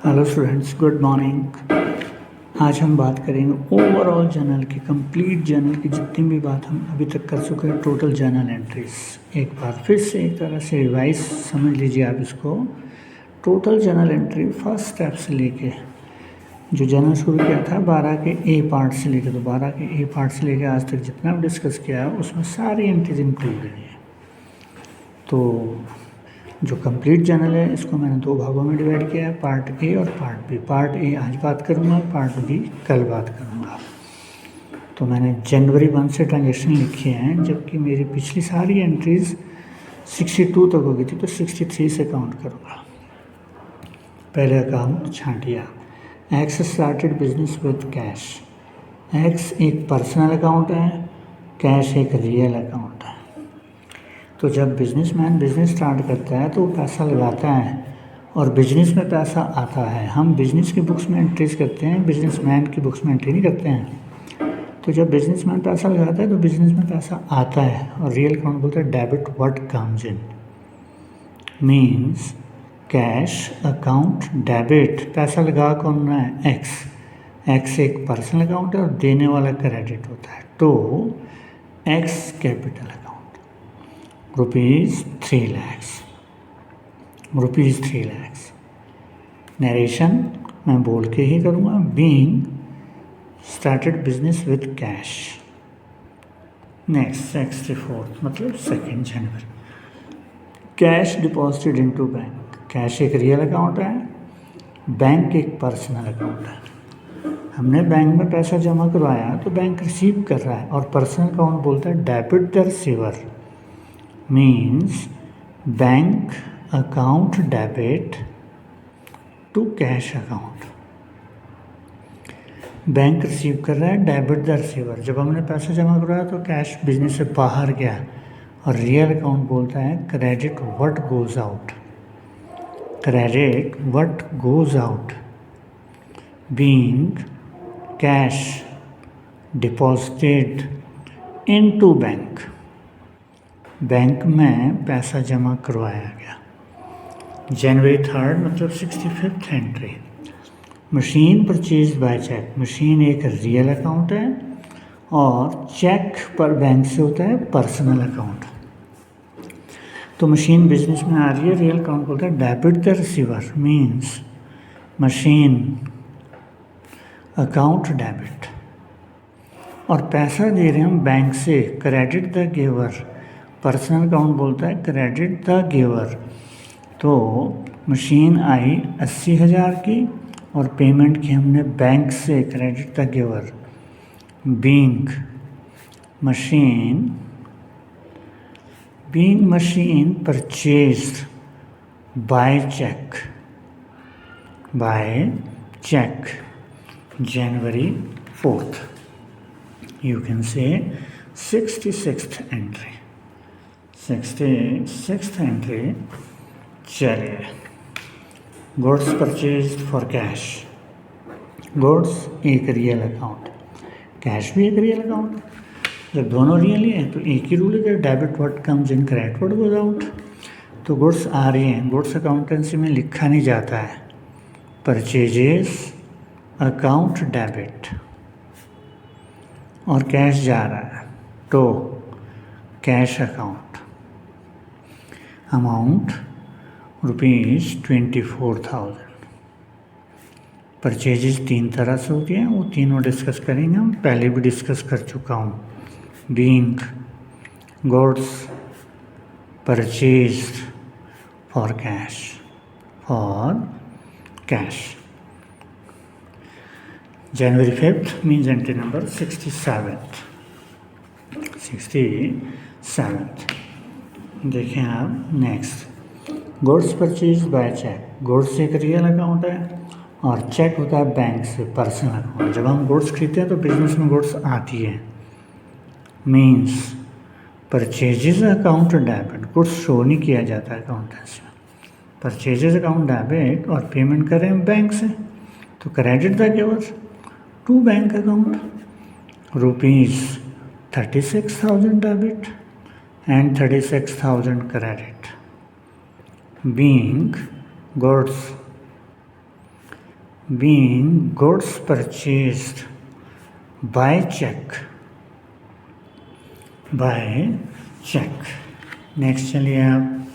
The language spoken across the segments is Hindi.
Hello students, good morning. आज हम बात करेंगे ओवरऑल जर्नल की, कंप्लीट जर्नल की जितनी भी बात हम अभी तक कर चुके हैं, टोटल जर्नल एंट्रीज। एक बार फिर से एक तरह से रिवाइज समझ लीजिए आप इसको। Total journal entry first step से लेके जो जर्नल शुरू किया था 12 के ए पार्ट से लेके, तो 12 के ए पार्ट से लेके आज तक जितना भी डिस्कस किया है उसमें सारी एंट्रीज इंक्लूडेड है। तो जो कंप्लीट जर्नल है इसको मैंने दो भागों में डिवाइड किया है, पार्ट ए और पार्ट बी। पार्ट ए आज बात करूँगा, पार्ट बी कल बात करूँगा। तो मैंने जनवरी 1 से ट्रांजेक्शन लिखे हैं, जबकि मेरी पिछली सारी एंट्रीज 62 तक हो गई थी, तो 63 से काउंट करूँगा। पहले अकाउंट छांटिया। X started business with cash. X एक पर्सनल अकाउंट है, कैश एक रियल अकाउंट है। तो जब बिजनेसमैन बिजनेस स्टार्ट करता है तो वो पैसा लगाता है और बिजनेस में पैसा आता है। हम बिजनेस की बुक्स में एंट्रीज करते हैं, बिजनेसमैन की बुक्स में एंट्री नहीं करते हैं। तो जब बिजनेसमैन पैसा लगाता है तो बिजनेस में पैसा आता है, और रियल अकाउंट बोलते हैं debit what comes in, means cash account debit. पैसा लगा कौन रहा है? एक्स। एक्स एक पर्सनल अकाउंट है और देने वाला क्रेडिट होता है, तो X capital account rupees 3 lakhs, rupees 3 lakhs। Narration मैं बोल के ही करूँगा। Being started business with cash. Next 64 मतलब 2 जनवरी। Cash deposited into bank. Cash एक रियल अकाउंट है, बैंक एक पर्सनल अकाउंट है। हमने बैंक में पैसा जमा करवाया तो बैंक रिसीव कर रहा है, और पर्सनल अकाउंट बोलता है debit the receiver, means bank account debit to cash account। Bank receive कर रहा है, डेबिट द रिसीवर। जब हमने पैसा जमा कराया तो कैश बिजनेस से बाहर गया, और रियल अकाउंट बोलता है credit what goes out, credit what goes out. Being cash deposited into bank, bank में पैसा जमा करवाया गया। जनवरी 3 मतलब 65th entry. Machine purchase by cheque. Machine एक रियल अकाउंट है और चेक पर बैंक से होता है पर्सनल अकाउंट। तो मशीन बिजनेस में आ रही है, रियल अकाउंट बोलता है debit the receiver, means machine account debit. और पैसा दे रहे हैं हम बैंक से, credit the giver. Personal account बोलता है क्रेडिट द गिवर। तो मशीन आई 80,000 की और पेमेंट की हमने बैंक से, credit the giver. Being machine purchased by cheque January 4th। You can say 66th entry. 66th entry. चलिए, goods purchase for cash. Goods एक रियल अकाउंट, कैश भी एक रियल अकाउंट। जब दोनों रियल ही हैं तो एक ही रूल है, debit what comes in credit what goes out. तो गुड्स आ रही हैं, गुड्स अकाउंटेंसी में लिखा नहीं जाता है, परचेजेस अकाउंट डेबिट, और कैश जा रहा है तो cash account. Amount rupees 24,000। Purchases 3 तरह से होती हैं, वो तीनों डिस्कस करेंगे हम, पहले भी डिस्कस कर चुका हूँ। Being goods purchased for cash. जनवरी 5th means entry number 67th। देखें आप next, goods purchase by cheque. Goods एक रियल अकाउंट है और चेक होता है बैंक से, पर्सनल अकाउंट। जब हम गुड्स खरीदते हैं तो बिजनेस में गुड्स आती है, means purchases account debit. Goods show नहीं किया जाता है अकाउंटेंसी में, परचेजेस अकाउंट डेबिट, और पेमेंट करें हम बैंक से तो credit the giver to bank account, rupees 36,000 debit and 36,000 credit, being goods being goods purchased by check. Next चलिए आप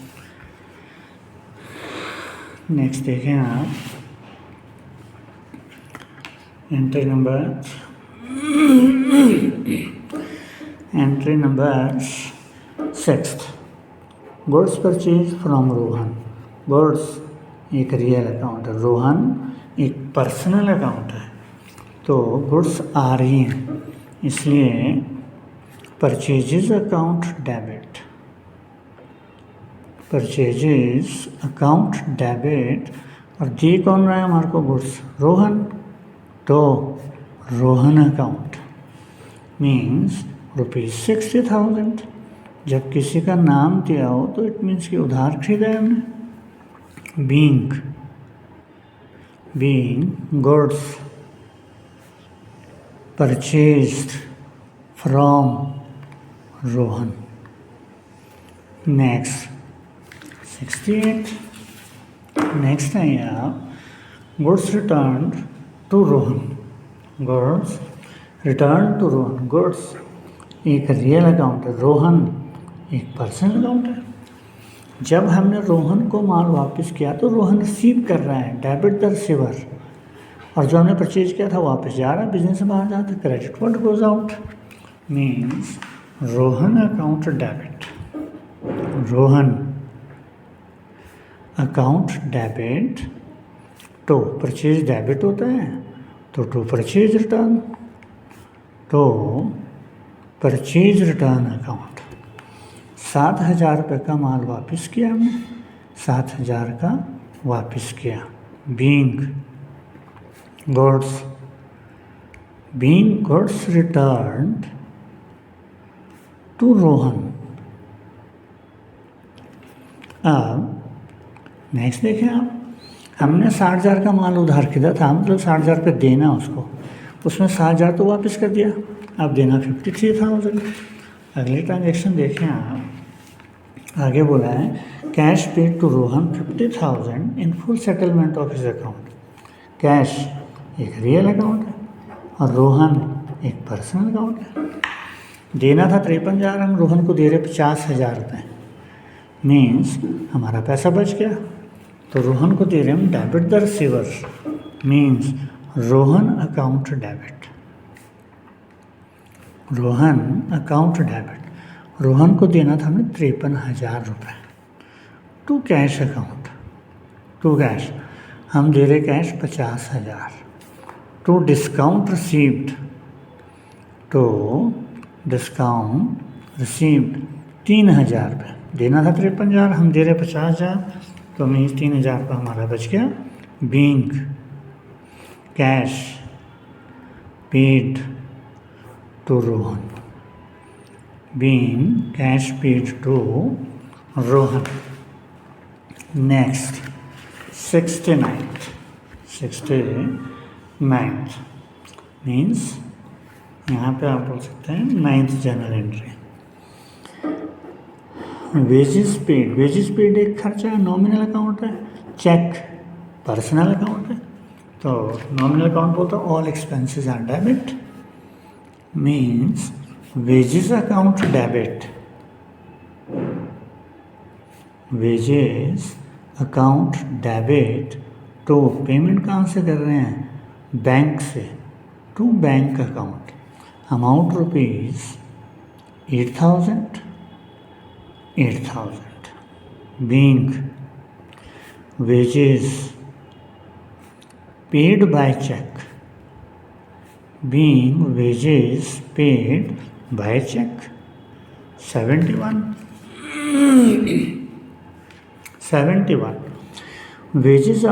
नेक्स्ट देखें आप entry number 6 goods purchase from Rohan. Goods एक रियल अकाउंट है, रोहन एक पर्सनल अकाउंट है, तो गुड्स आ रही हैं इसलिए purchases account debit, purchases account debit. और दे कौन रहा है हमारे को गुड्स? रोहन, तो रोहन अकाउंट मीन्स ₹60,000। जब किसी का नाम दिया हो तो इट मीन्स कि उधार खरीदा है हमने। being goods purchased from Rohan. Next 68. Next है यहाँ goods returned to Rohan. goods returned to Rohan. goods एक रियल अकाउंट है, रोहन एक पर्सनल अकाउंट है। जब हमने रोहन को माल वापस किया तो रोहन रिसीव कर रहा है, डेबिट द रिसीवर, और जो हमने परचेज किया था वापस जा रहा है, बिजनेस से बाहर जाता है, credit what goes out means Rohan account debit. Rohan account debit to purchase debit होता है, तो टू परचेज रिटर्न, तो परचेज रिटर्न अकाउंट। 7,000 रुपये का माल वापस किया हमने, 7,000 का वापस किया। Being goods returned to Rohan. अब नेक्स्ट देखें आप, हमने 60,000 का माल उधार किया था, मतलब 60,000 रुपये देना उसको, उसमें 7,000 तो वापस कर दिया, अब देना 53,000। अगले ट्रांजेक्शन देखें आप, आगे बोला है cash paid to Rohan 50,000 in full settlement of his account. Cash एक रियल अकाउंट है और रोहन एक पर्सनल अकाउंट है। देना था 53,000, हम रोहन को दे रहे 50,000 रुपये, मीन्स हमारा पैसा बच गया, तो रोहन को दे रहे हम debit the receiver, means Rohan account debit. Rohan account debit, Rohan को देना था हमें 53,000 रुपये to cash account, to cash हम दे रहे cash 50,000, to discount received, to discount received 3,000 रुपये, देना था 53,000, हम दे रहे 50,000, तो मीन्स 3,000 रुपये हमारा बच गया। Being cash paid to Rohan, being cash paid to Rohan. Next 69th means यहाँ पे आप बोल सकते हैं 9th journal entry. Wages paid एक खर्चा है, नॉमिनल अकाउंट है, चेक पर्सनल अकाउंट है, तो नॉमिनल अकाउंट बोलता है all expenses are debit, means wages account debit, wages account debit to payment कहाँ से कर रहे हैं? बैंक से, to bank account, amount ₹8,000 being wages paid by cheque, being wages paid by check 71 wages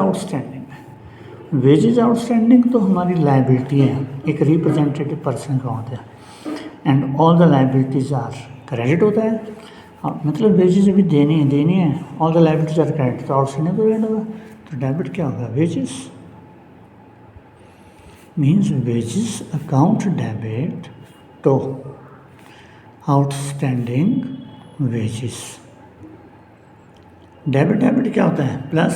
outstanding तो हमारी लाइबिलिटी है, एक रिप्रेजेंटेटिव पर्सन अकाउंट है, and all the liabilities are credit होता है, मतलब वेजेस अभी देनी है, all the liabilities are credit, तो आउटस्टैंडिंग तो क्रेडिट होगा, तो डेबिट क्या होगा? Wages means wages account debit to outstanding wages। Debit क्या होता है? प्लस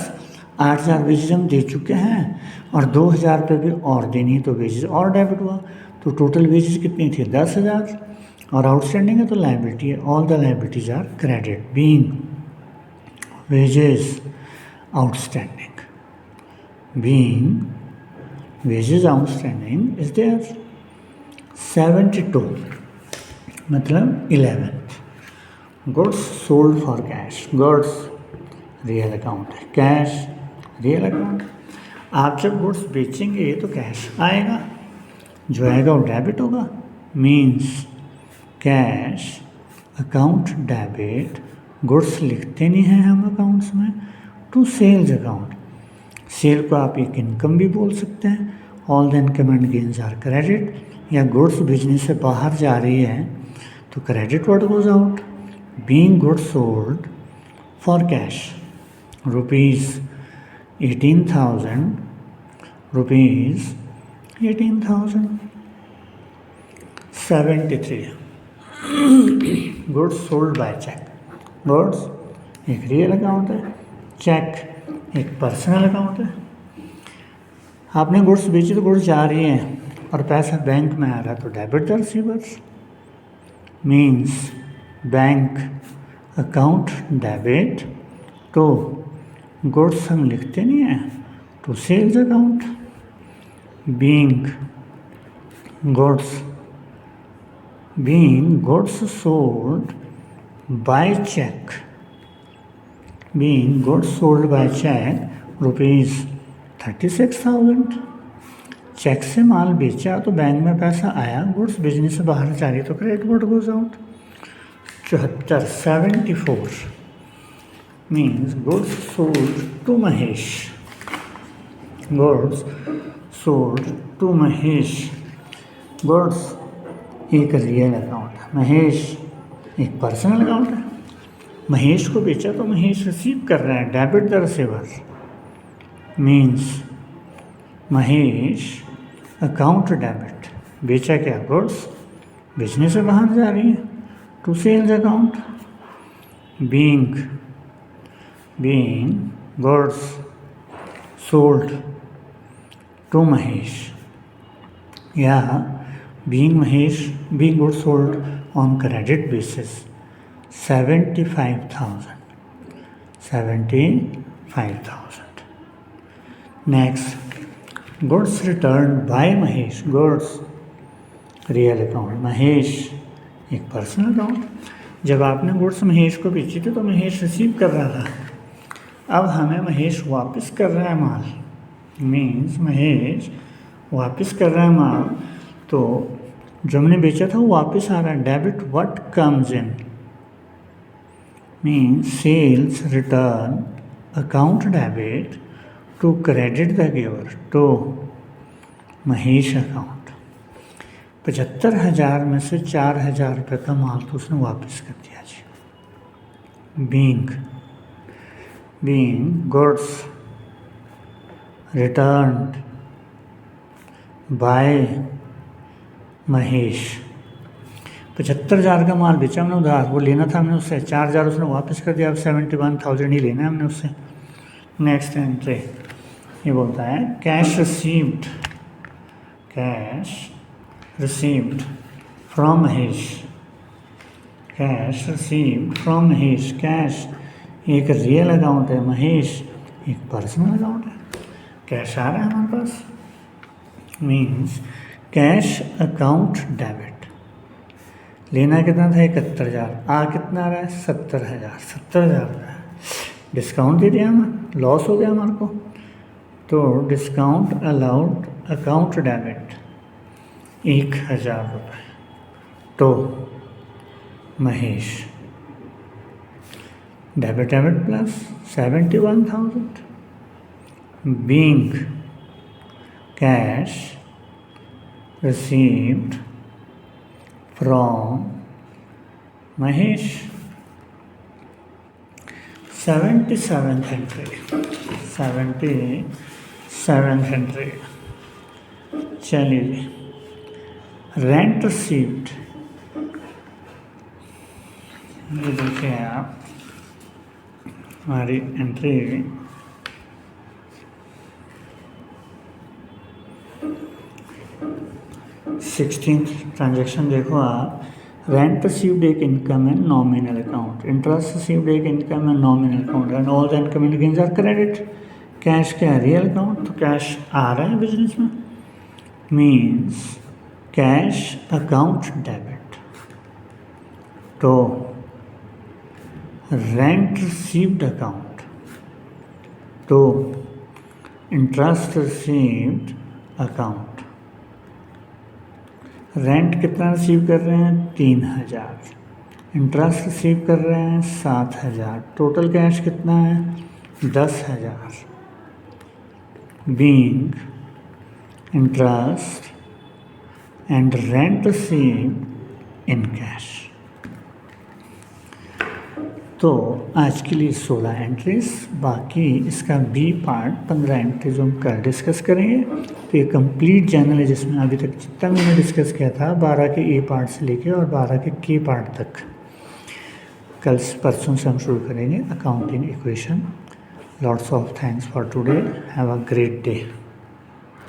8,000 वेजेज हम दे चुके हैं और 2,000 रुपये भी और देनी है, तो वेजेज और डेबिट हुआ। तो टोटल वेजेज कितनी थी? 10,000 और आउटस्टैंडिंग है तो लाइबिलिटी है। All the liabilities are credit being wages outstanding, being wages outstanding is there 72, मतलब 11th। Goods sold for cash, goods real account है, कैश रियल अकाउंट। आप जब गुड्स बेचेंगे तो कैश आएगा, जो आएगा वो डेबिट होगा, means cash account debit. Goods लिखते नहीं हैं हम अकाउंट्स में, टू सेल्स अकाउंट। सेल को आप एक इनकम भी बोल सकते हैं। All the income and gains are credit, या गुड्स बिजनेस से बाहर जा रही है तो credit what goes out, being goods sold for cash rupees 18,000, rupees 18,073। Goods sold by cheque, goods एक रियल अकाउंट है, चेक एक पर्सनल अकाउंट है। आपने गुड्स बेची तो गुड्स जा रही हैं और पैसा बैंक में आ रहा है तो debit the receivers, means bank account debit. तो गुड्स हम लिखते नहीं हैं, to sales account, being goods sold by cheque, being goods sold by cheque rupees 36,000। Cheque से माल बेचा तो बैंक में पैसा आया, गुड्स बिजनेस से बाहर जा रही तो credit what goes out. 74, 74 means goods sold to Mahesh, goods sold to Mahesh. Goods एक रियल अकाउंट है, महेश एक पर्सनल अकाउंट है। महेश को बेचा तो महेश रिसीव कर रहा है, debit the receiver, means Mahesh account debit. बेचा क्या? गुड्स बेचने से बाहर जा रही है, to sales account, being goods sold to Mahesh, या being goods sold on credit basis 75,000। Next, goods return by Mahesh, goods real account, Mahesh एक पर्सनल अकाउंट। जब आपने गुड्स महेश को बेची थी तो महेश रिसीव कर रहा था, अब हमें महेश वापस कर रहा है माल, मीन्स महेश वापस कर रहा है माल, तो जो हमने बेचा था वो वापस आ रहा है, debit what comes in, means sales return account debit to credit the giver, to Mahesh account. 75,000 में से 4,000 रुपये का माल तो उसने वापस कर दिया जी। Being goods returned by Mahesh. 75,000 का माल बेचा हमने उधार, वो लेना था हमने उससे, 4,000 उसने वापस कर दिया, अब 71,000 ही लेना है हमने उससे। नेक्स्ट एंट्री ये बोलता है cash received from Mahesh, cash received from Mahesh. Cash एक रियल अकाउंट है, महेश एक पर्सनल अकाउंट है। कैश आ रहा है हमारे पास, मीन्स कैश अकाउंट डेबिट। लेना कितना था? 71,000, आ कितना आ रहा है? 70,000। 70,000 रुपये डिस्काउंट दे दिया हमें, लॉस हो गया हमारे को, तो डिस्काउंट अलाउड अकाउंट डेबिट 1,000 रुपये तो Mahesh debit plus 71,000 being cash received from Mahesh. 77th entry चलिए जी। रेंट रिसीव्ड, ये देखिए आप हमारी एंट्री 16th ट्रांजेक्शन देखो आप, रेंट रिसीव्ड एक इनकम है नॉमिनल अकाउंट, इंटरेस्ट रिसीव्ड एक इनकम है nominal account, and all the income and gains are credit. Cash क्या है? रियल अकाउंट, तो कैश आ रहा है बिजनेस में, मीन्स कैश अकाउंट डेबिट। तो रेंट रिसीव्ड अकाउंट, तो इंटरेस्ट रिसीव्ड अकाउंट, रेंट कितना रिसीव कर रहे हैं? 3000, इंटरेस्ट रिसीव कर रहे हैं 7000, टोटल कैश कितना है? 10000, being interest and rent received in cash. तो आज के लिए 16 एंट्रीज, बाकी इसका बी पार्ट 15 एंट्रीज हम कल डिस्कस करेंगे। तो ये कंप्लीट जर्नल है जिसमें अभी तक जितना मैंने डिस्कस किया था 12 के ए पार्ट से लेके और 12 के पार्ट तक, कल परसों से हम शुरू करेंगे accounting equation. Lots of thanks for today, have a great day.